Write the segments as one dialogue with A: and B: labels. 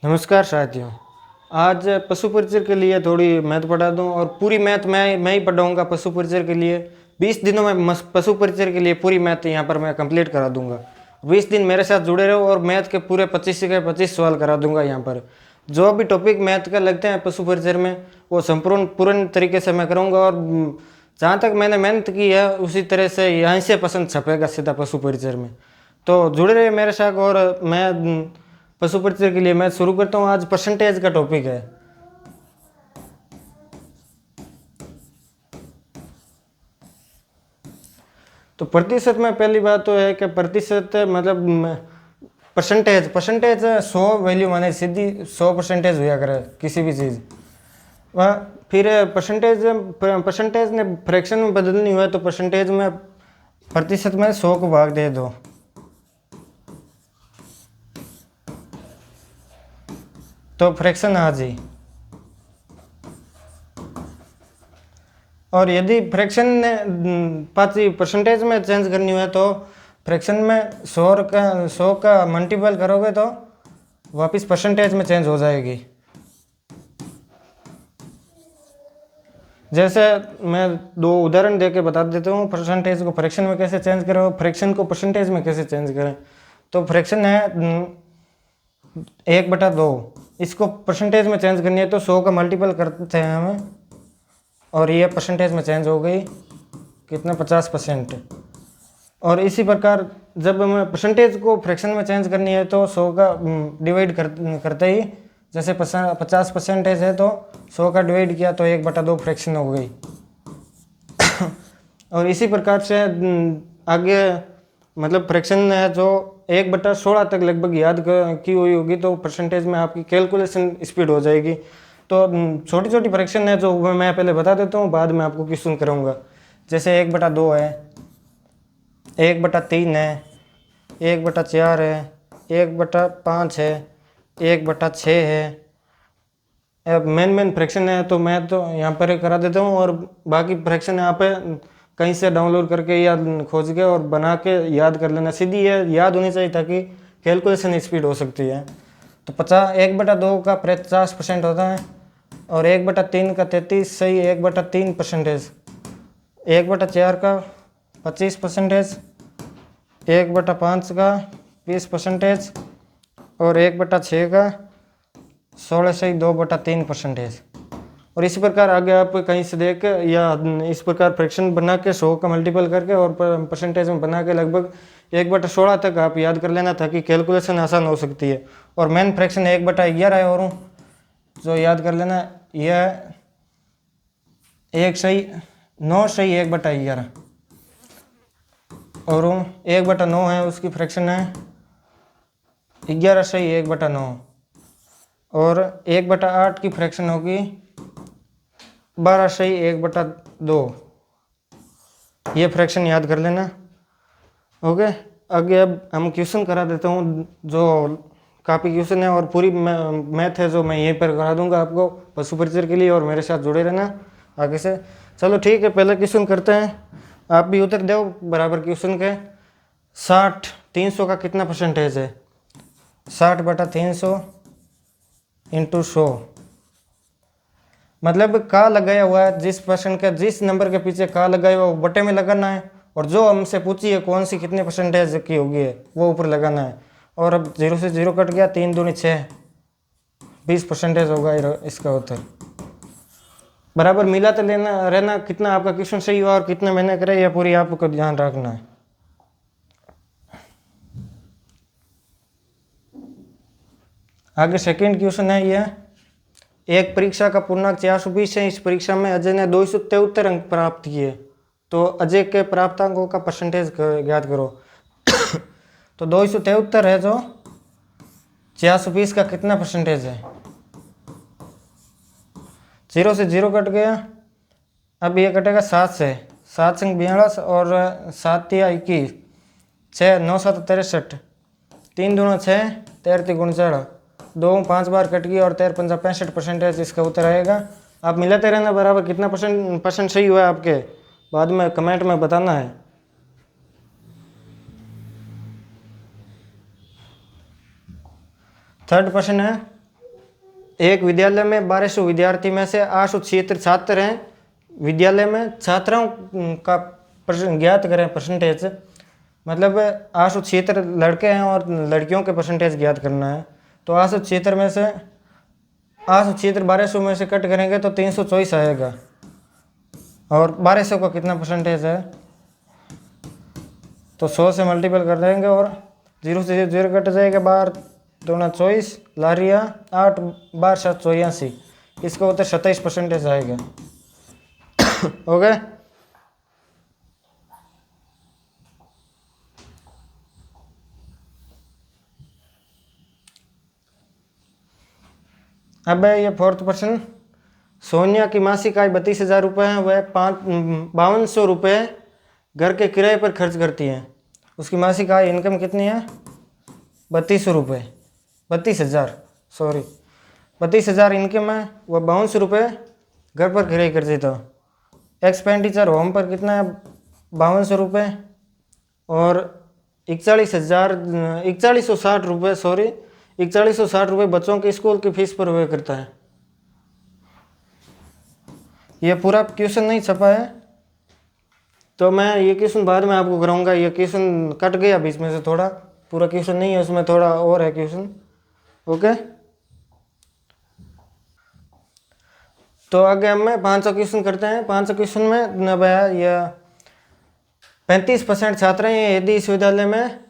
A: नमस्कार साथियों। आज पशु परिचर के लिए थोड़ी मैथ पढ़ा दूं और पूरी मैथ मैं ही पढ़ाऊंगा पशु परिचर के लिए। 20 दिनों में पशु परिचर के लिए पूरी मैथ यहाँ पर मैं कंप्लीट करा दूंगा। 20 दिन मेरे साथ जुड़े रहो और मैथ के पूरे 25 के 25 सवाल करा दूंगा। यहाँ पर जो भी टॉपिक मैथ का लगते हैं पशु परिचर में वो संपूर्ण पूर्ण तरीके से मैं करूँगा। और जहाँ तक मैंने मेहनत की है उसी तरह से यहीं से पसंद छपेगा सीधा पशु परिचर में। तो जुड़े रहिए मेरे साथ। और मैं पशु परिचय के लिए मैं शुरू करता हूँ। आज परसेंटेज का टॉपिक है। तो प्रतिशत में पहली बात तो है कि प्रतिशत मतलब परसेंटेज 100 वैल्यू माने सीधी 100% हुआ करे किसी भी चीज़ वह। फिर परसेंटेज ने फ्रैक्शन में बदलनी हुआ तो परसेंटेज में प्रतिशत में 100 को भाग दे दो तो फ्रैक्शन आ जाए। और यदि फ्रैक्शन ने पाची परसेंटेज में चेंज करनी है तो फ्रैक्शन में 100 का मल्टीपल करोगे तो वापस परसेंटेज में चेंज हो जाएगी। जैसे मैं दो उदाहरण देके बता देता हूँ परसेंटेज को फ्रैक्शन में कैसे चेंज करो, फ्रैक्शन को परसेंटेज में कैसे चेंज करें। तो फ्रैक्शन है 1/2, इसको परसेंटेज में चेंज करनी है तो 100 का मल्टीपल करते हैं हमें और ये परसेंटेज में चेंज हो गई कितना 50%। और इसी प्रकार जब हमें परसेंटेज को फ्रैक्शन में चेंज करनी है तो 100 का डिवाइड करते ही जैसे 50% है तो 100 का डिवाइड किया तो 1/2 फ्रैक्शन हो गई। और इसी प्रकार से आगे मतलब फ्रैक्शन है जो 1/16 तक लगभग याद की हुई होगी तो परसेंटेज में आपकी कैलकुलेशन स्पीड हो जाएगी। तो छोटी छोटी फ्रैक्शन है जो मैं पहले बता देता हूँ, बाद में आपको क्वेश्चन करूँगा। जैसे 1/2 है, 1/3 है, 1/4 है, 1/5 है, 1/6 है। अब मेन फ्रैक्शन है तो मैं तो यहाँ पर करा देता हूँ और बाकी फ्रैक्शन यहाँ पे कहीं से डाउनलोड करके या खोज के और बना के याद कर लेना। सीधी ये याद होनी चाहिए ताकि कैलकुलेशन स्पीड हो सकती है। तो 1/2 का 50% होता है और 1/3 का 33 सही 1/3%, 1/4 का 25%, 1/5 का 20% और 1/6 का 16 सही 2/3%। और इसी प्रकार आगे आप कहीं से देख या इस प्रकार फ्रैक्शन बना के 100 का मल्टीपल करके और परसेंटेज में बना के लगभग 1/16 तक आप याद कर लेना ताकि कैलकुलेशन आसान हो सकती है। और मेन फ्रैक्शन 1/11 है और जो याद कर लेना यह 1 सही 9 सही 1/11 और 1/9 है उसकी फ्रैक्शन है 11 सही 1/9 और 1/8 की फ्रैक्शन होगी 12 सही 1/2। ये फ्रैक्शन याद कर लेना। ओके, आगे अब हम क्वेश्चन करा देता हूँ जो काफ़ी क्वेश्चन है और पूरी मैथ है जो मैं यहीं पर करा दूंगा आपको पशु परिचर के लिए और मेरे साथ जुड़े रहना आगे से। चलो ठीक है, पहले क्वेश्चन करते हैं। आप भी उत्तर दो बराबर क्वेश्चन के। 60 300 का कितना परसेंटेज है? 60/300 × 100 मतलब का लगाया हुआ है जिस पर्सन का जिस नंबर के पीछे का लगाया हुआ वो बटे में लगाना है और जो हमसे पूछी है कौन सी कितने परसेंटेज की होगी है वो ऊपर लगाना है। और अब 0 से 0 कट गया, 3 दूनी 6 20% होगा इसका उत्तर। बराबर मिलाते लेना रहना कितना आपका क्वेश्चन सही हुआ और कितना मैंने करे यह पूरी आपको ध्यान रखना है। आगे सेकंड क्वेश्चन है यह। एक परीक्षा का पूर्णांक 420 है। इस परीक्षा में अजय ने 273 अंक प्राप्त किए तो अजय के प्राप्तांकों का परसेंटेज ज्ञात करो। तो 273 है जो 420 का कितना परसेंटेज है? 0 से 0 कट गया। अब ये कटेगा 7 से, 7 संग 42 और 7 या 21, 6 9 7 63, 3 दूना 6, 13 3 4, 2 5 बार कट गई और 13 5 65% इसका उत्तर आएगा। आप मिलाते रहना बराबर कितना परसेंट सही हुआ है आपके, बाद में कमेंट में बताना है। थर्ड प्रश्न है एक विद्यालय में 1200 विद्यार्थी में से 876 छात्र हैं। विद्यालय में छात्रों का ज्ञात करें परसेंटेज, मतलब 876 लड़के हैं और लड़कियों के परसेंटेज ज्ञात करना है। तो 876 में से 876 1200 में से कट करेंगे तो 324 आएगा। और 1200 का कितना परसेंटेज है, तो 100 से मल्टीपल कर देंगे और 0 से 0 कट जाएगा। 12 दूना 24, लारिया 8 12 7 84, इसका उत्तर 27 परसेंटेज आएगा। हो गए। अब है ये फोर्थ प्रश्न। सोनिया की मासिक आय 32,000 रुपये है। वह 5200 रुपये घर के किराए पर खर्च करती है। उसकी मासिक आय इनकम कितनी है? 3200 रुपये, 32,000 सॉरी 32,000 इनकम है। वह 5200 रुपये घर पर किराए करती था। एक्सपेंडिचर होम पर कितना है? 5200 रुपये। और 4160 रुपये 4160 रुपये बच्चों के स्कूल की फीस पर व्यय करता है। ये पूरा क्वेश्चन नहीं छपा है, तो मैं ये क्वेश्चन बाद में आपको कराऊंगा। ये क्वेश्चन कट गया बीच में से थोड़ा, पूरा क्वेश्चन नहीं है उसमें, थोड़ा और है क्वेश्चन। ओके, तो आगे हम 500 क्वेश्चन करते हैं। 500 क्वेश्चन में यह 35% छात्र हैं। यदि इस विद्यालय में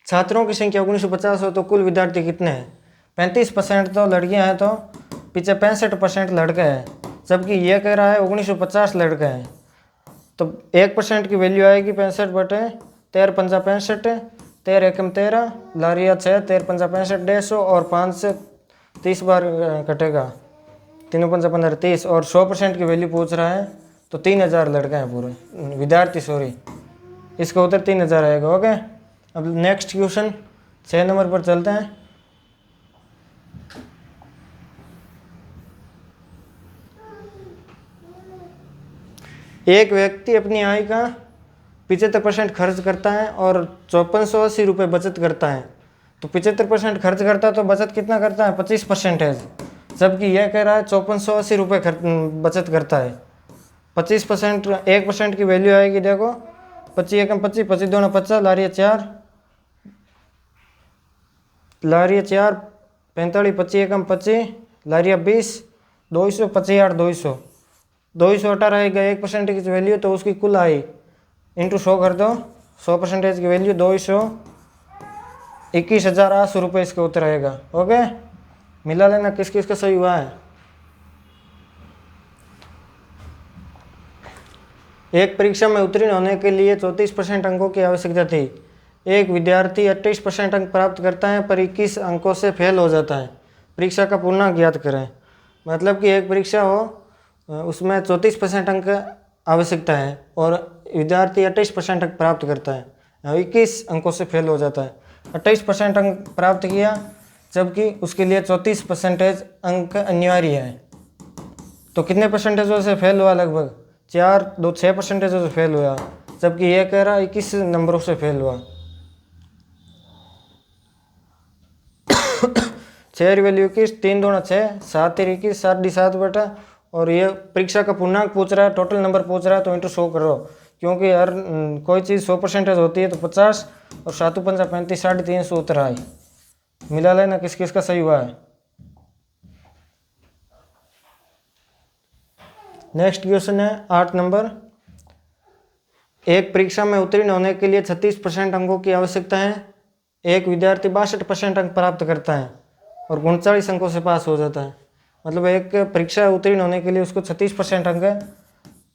A: छात्रों की संख्या 1950 हो तो कुल विद्यार्थी कितने हैं? 35% तो लड़कियां हैं, तो पीछे 65% लड़के हैं, जबकि यह कह रहा है 1950 लड़के हैं। तो 1% की वैल्यू आएगी 65 बटे 13 पंजा 65, 13 एकम 13, लारिया 6, 13 पंजा 65 150 और 5 से 30 बार कटेगा, 3 पंजा 15 30। और 100% की वैल्यू पूछ रहा है, तो 3000 लड़के हैं पूरे विद्यार्थी, सॉरी, इसका उत्तर 3000 आएगा। ओके, अब नेक्स्ट क्वेश्चन 6 नंबर पर चलते हैं। एक व्यक्ति अपनी आय का 75% खर्च करता है और 5480 रुपये बचत करता है। तो 75% खर्च करता है तो बचत कितना करता है? 25%, जबकि यह कह रहा है 5480 रुपये बचत करता है। 25%, 1% की वैल्यू आएगी, देखो 25 एकम 25, 25 दूना 50, लारिया 4, 45, 25 एकम 25, लारिया 20, 200, 25 8 200, 218 रहेगा 1% की वैल्यू। तो उसकी कुल आय इंटू 100 कर दो, 100% की वैल्यू 221,800 रुपये इसका उत्तर आएगा। ओके, मिला लेना किस किस का सही हुआ है। एक परीक्षा में उत्तीर्ण होने के लिए 34% अंकों की आवश्यकता थी। एक विद्यार्थी 28% अंक प्राप्त करता है पर 21 अंकों से फेल हो जाता है। परीक्षा का पूर्णांक ज्ञात करें। मतलब कि एक परीक्षा हो, उसमें 34% अंक आवश्यकता है और विद्यार्थी 28% अंक प्राप्त करता है, 21 अंकों से फेल हो जाता है। 28% अंक प्राप्त किया, जबकि उसके लिए 34% अंक अनिवार्य है। तो कितने परसेंटेजों से फेल हुआ? लगभग 4 2 6% से फेल हुआ, जबकि यह कह रहा 21 नंबरों से फेल हुआ। 6 वैल्यू 21, 3 दूना 6, 7 21, 7 डी 7 बटा। और ये परीक्षा का पूर्णांक पूछ रहा है, टोटल नंबर पूछ रहा है, तो इंटू 100 करो, क्योंकि हर कोई चीज़ 100% होती है। तो 50 और 7 पंजा 35, 350 उत्तर आए। मिला लेना किस किस का सही हुआ है। नेक्स्ट क्वेश्चन है 8 नंबर। एक परीक्षा में उत्तीर्ण होने के लिए 36% अंकों की आवश्यकता है। एक विद्यार्थी 62% अंक प्राप्त करता है और 39 अंकों से पास हो जाता है। मतलब एक परीक्षा उत्तीर्ण होने के लिए उसको 36% अंक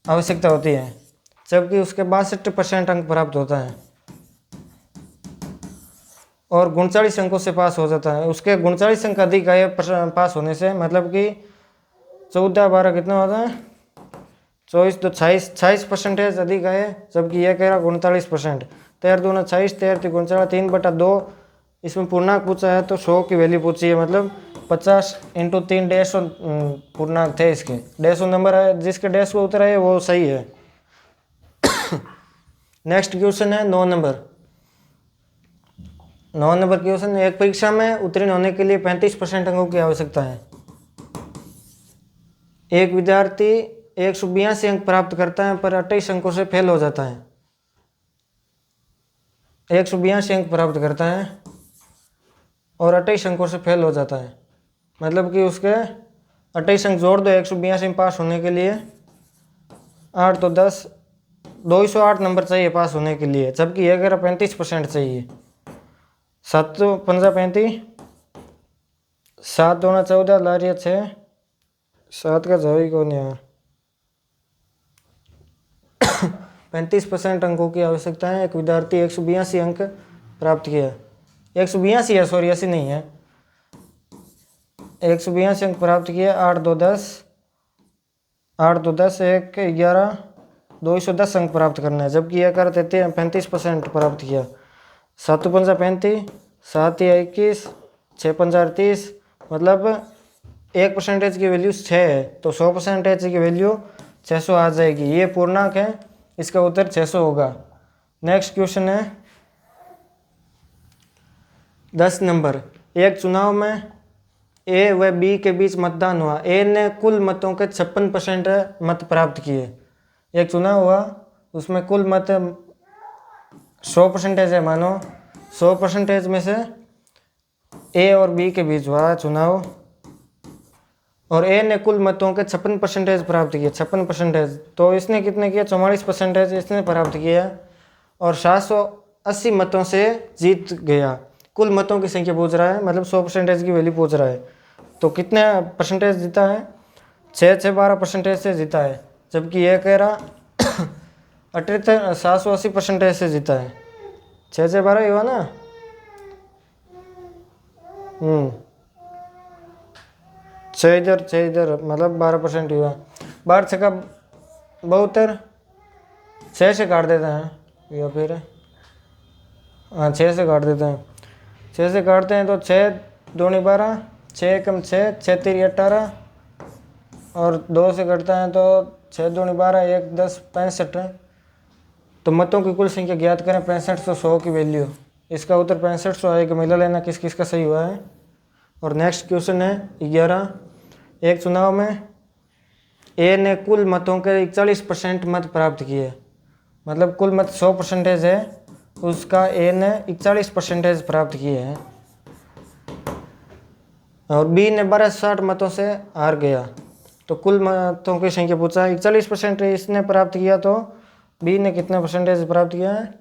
A: आवश्यकता होती है, जबकि उसके 62% अंक प्राप्त होता है और 39 अंकों से पास हो जाता है। उसके 39 अंक अधिक आए पास होने से, मतलब कि 14 12 कितना होता है? 24 तो 26% अधिक आए, जबकि यह कह रहा 39%। 13 दूना 26, 13 3 39, 3/2। इसमें पूर्णांक पूछा है तो 100 की वैल्यू पूछी है, मतलब 50 × 3 150 पूर्णांक थे इसके। 150 नंबर है, जिसके 150 को उत्तर है वो सही है। नेक्स्ट क्वेश्चन है 9 नंबर। 9 number question. एक परीक्षा में उत्तीर्ण होने के लिए 35% अंकों की आवश्यकता है। एक विद्यार्थी 182 अंक प्राप्त करता है पर 28 अंकों से फेल हो जाता है। 182 अंक प्राप्त करता है और 28 अंकों से फेल हो जाता है, मतलब कि उसके 28 अंक जोड़ दो 182 में पास होने के लिए। 8 तो 10, 208 नंबर चाहिए पास होने के लिए, जबकि ये अगर 35% चाहिए। 7 तो 15 35, 7 दूना 14, लारिया 6, 7 का जवाब ही कौन यार। 35% अंकों की आवश्यकता है। एक विद्यार्थी 182 अंक प्राप्त किया, 182 है, सॉरी 80 नहीं है, 182 अंक प्राप्त किया। 8 2 10, 8 2 10, 1 11, 210 अंक प्राप्त करना है, जबकि यह कर 35% प्राप्त किया। 7 पंजा 35, 7 या 21, 6 पंजा 38, मतलब 1% की वैल्यू 6 है, तो 100% की वैल्यू 600 आ जाएगी। ये पूर्णांक है, इसका उत्तर 600 होगा। नेक्स्ट क्वेश्चन है 10 नंबर। एक चुनाव में ए व बी के बीच मतदान हुआ। ए ने कुल मतों के 56% मत प्राप्त किए। एक चुनाव हुआ, उसमें कुल मत 100% है, मानो 100% में से ए और बी के बीच हुआ चुनाव, और ए ने कुल मतों के 56% प्राप्त किए। 56%, तो इसने कितने किया, 44% इसने प्राप्त किया, और 780 मतों से जीत गया। कुल मतों की संख्या पूछ रहा है, मतलब 100% की वैल्यू पूछ रहा है, तो कितने परसेंटेज जीता है, 6 से जीता है, जबकि यह कह रहा 780% से जीता है। 6 ही हुआ ना। 6 इधर, मतलब 12% हुआ। 12 छक्का 72, 6 से काट देते हैं, या फिर हाँ 6 से काट देते हैं। 6 से काटते हैं तो 6 दूनी 12, 6 कम 6, 6 3 18, और 2 से कटता है तो 6 दूनी 12, 1 10, 65। तो मतों की कुल संख्या ज्ञात करें 6500 100 की वैल्यू। इसका उत्तर 6500 आएगा। मिला लेना किस किस का सही हुआ है। और नेक्स्ट क्वेश्चन है 11। एक चुनाव में ए ने कुल मतों के 41% मत प्राप्त किए, मतलब कुल मत 100% है, उसका ए ने 41% प्राप्त किए हैं, और बी ने 1260 मतों से हार गया। तो कुल मतों की संख्या पूछा, 41% इसने प्राप्त किया, तो बी ने कितना परसेंटेज प्राप्त किया है।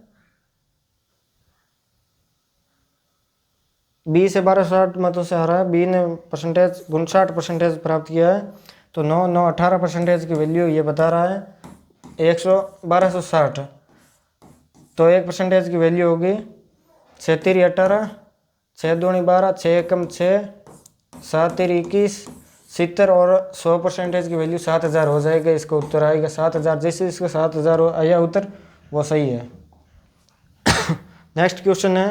A: बी से 1260 मतों से हारा है, बी ने परसेंटेज 59% प्राप्त किया है, तो 9 9 18% की वैल्यू ये बता रहा है 1260। तो 1% की वैल्यू होगी 6 3 18, 6 दूनी 12, 6 कम 6, 7 3 21, 70, और 100% की वैल्यू 7000 हो जाएगा। इसका उत्तर आएगा 7000। जैसे इसका 7000 आया उत्तर, वो सही है। नेक्स्ट क्वेश्चन है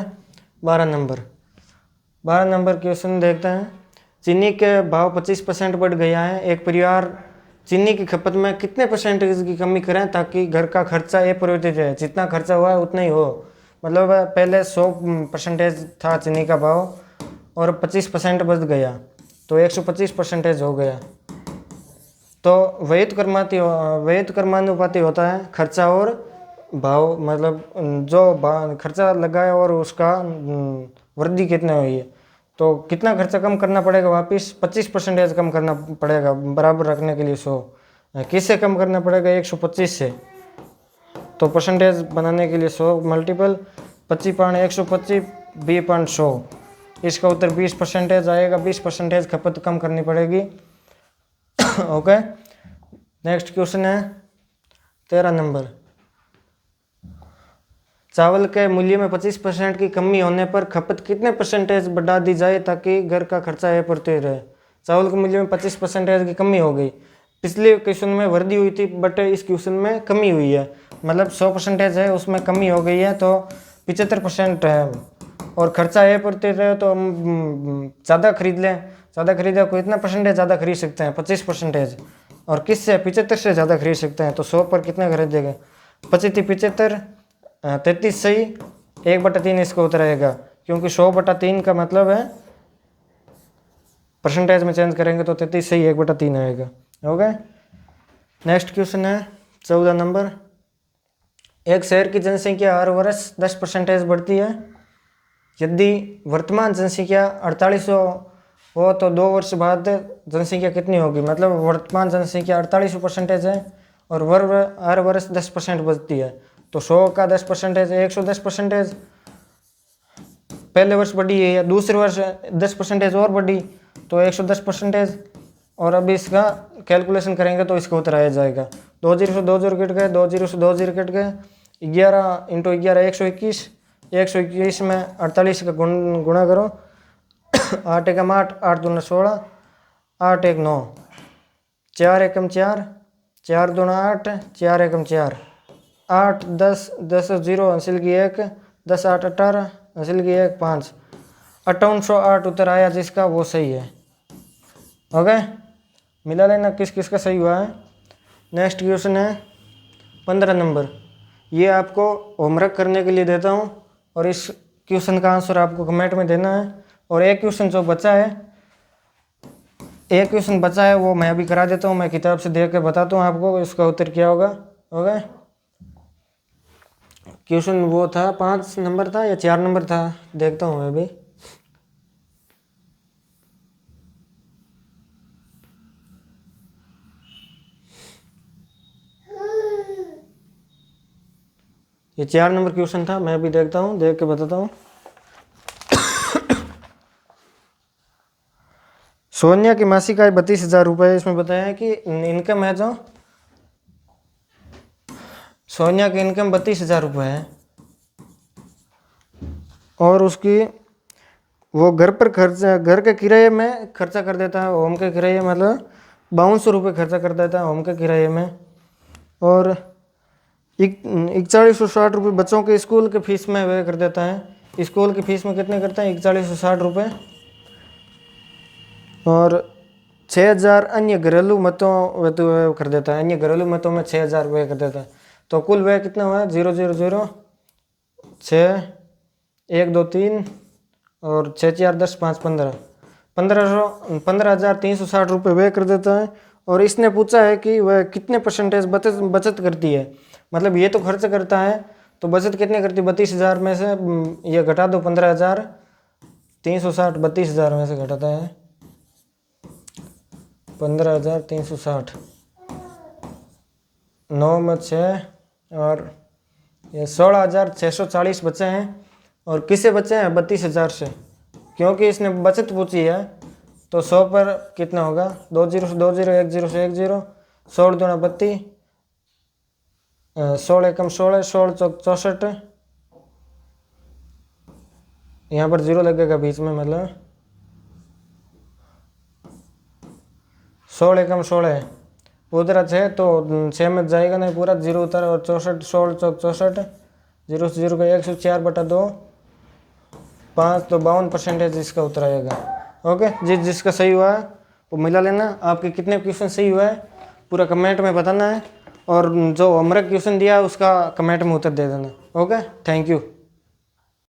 A: 12 नंबर। 12 नंबर क्वेश्चन देखते हैं। चीनी के भाव 25% बढ़ गया है। एक परिवार चीनी की खपत में कितने परसेंटेज की कमी करें ताकि घर का खर्चा अपरिवर्तित रहे। जितना खर्चा हुआ है उतना ही हो, मतलब पहले 100% था चीनी का भाव और 25% बढ़ गया, तो 125% हो गया। तो वैध क्रमानुपाती होता है खर्चा और भाव, मतलब जो खर्चा लगाया और उसका वृद्धि कितनी हुई है। तो कितना खर्चा कम करना पड़ेगा, वापस 25% कम करना पड़ेगा बराबर रखने के लिए 100। किससे कम करना पड़ेगा, 125 से। तो परसेंटेज बनाने के लिए 100 मल्टीपल 25.125 20.100, इसका उत्तर 20% आएगा। 20% खपत कम करनी पड़ेगी। ओके। नेक्स्ट क्वेश्चन है 13 नंबर। चावल के मूल्य में 25% की कमी होने पर खपत कितने परसेंटेज बढ़ा दी जाए ताकि घर का खर्चा अपरिवर्तित रहे। चावल के मूल्य में 25% की कमी हो गई। पिछले क्वेश्चन में वृद्धि हुई थी, बट इस क्वेश्चन में कमी हुई है, मतलब 100% है, उसमें कमी हो गई है, तो 75% है। और खर्चा अपरिवर्तित रहे तो हम ज़्यादा खरीद लें। ज़्यादा खरीदा को इतना परसेंटेज ज़्यादा खरीद सकते हैं, 25%। और किससे, 75 से ज़्यादा खरीद सकते हैं। तो 100 पर कितना खरीदेगा, 25 75, 33 सही, 1/3 इसका उत्तर आएगा, क्योंकि 100/3 का मतलब है परसेंटेज में चेंज करेंगे तो 33 सही, 1/3 आएगा। हो गए। नेक्स्ट क्वेश्चन है 14 नंबर। एक शहर की जनसंख्या हर वर्ष 10% बढ़ती है। यदि वर्तमान जनसंख्या 4800 हो तो 2 वर्ष बाद जनसंख्या कितनी होगी। मतलब वर्तमान जनसंख्या 48% है और हर वर्ष 10% बढ़ती है, तो 100 का 10% 110%। पहले वर्ष बढ़ी है या दूसरे वर्ष 10% और बढ़ी तो 110%। और अभी इसका कैलकुलेशन करेंगे तो इसका उत्तर आ जाएगा। 2 जीरो से 2 जीरो कट गए, 2 जीरो से 2 जीरो कट गए, 11 इंटू 11 121। 121 में 48 का गुणा करो। 8 एकम 8, 8 दूना 16, 8 एक 9, 4 एकम 4, 4 दूना 8, 4 एकम 4, 8 10, 10 0 हासिल की 1, 10 8 18 हासिल की 1 5, 5808 उत्तर आया जिसका वो सही है। ओके, मिला लेना किस किस का सही हुआ है। नेक्स्ट क्वेश्चन है 15 नंबर। ये आपको होमवर्क करने के लिए देता हूँ और इस क्वेश्चन का आंसर आपको कमेंट में देना है। और एक क्वेश्चन जो बचा है, एक क्वेश्चन बचा है वो मैं अभी करा देता हूँ। मैं किताब से देख के बताता हूँ आपको इसका उत्तर क्या होगा। ओके, क्वेश्चन वो था 5 नंबर था या 4 नंबर था, देखता हूँ मैं अभी। ये 4 नंबर क्वेश्चन था, मैं भी देखता हूँ, देख के बताता हूँ। सोनिया की मासिक आय 32,000 रुपये। इसमें बताया है कि इनकम है जो सोनिया की इनकम 32,000 रुपये है और उसकी वो घर पर खर्चा, घर के किराए में खर्चा कर देता है। होम के किराए मतलब 5200 रुपये खर्चा कर देता है होम के किराए में। और 4160 रुपये बच्चों के स्कूल के फीस में व्यय कर देता है। स्कूल की फीस में कितने करता है 4160 रुपये। और 6000 अन्य घरेलू मतों व्यय कर देता है। अन्य घरेलू मतों में 6000 व्यय कर देता है। तो कुल व्यय कितना हुआ 0 0 0 6 1 2 3 और 6 4 10 5 15 15,360 रुपये व्यय कर देता है। और इसने पूछा है कि वह कितने परसेंटेज बचत करती है। मतलब ये तो खर्च करता है तो बचत कितने करती है। 32,000 में से ये घटा दो 15,360, 32,000 में से घटाता है 15,360, 9 में 6 और ये 16,640 बचे हैं। और किससे बचे हैं 32,000 से, क्योंकि इसने बचत पूछी है। तो 100 पर कितना होगा 2 जीरो से 2 जीरो, 1 जीरो से 1 जीरो, 16 दूना 32, 16 एकम 16, 16 चौक 64, यहाँ पर जीरो लगेगा बीच में, मतलब 16 एकम 16 उधर 6 तो 6 में जाएगा नहीं पूरा, जीरो उतर और 64, 16 चौक 64, जीरो से जीरो का 104 बटा 2 5, तो 52% इसका उत्तर आएगा। ओके, जिसका सही हुआ है वो मिला लेना। आपके कितने क्वेश्चन सही हुआ है पूरा कमेंट में बताना है और जो होमवर्क क्वेश्चन दिया है उसका कमेंट में उत्तर दे देना। Okay, thank you.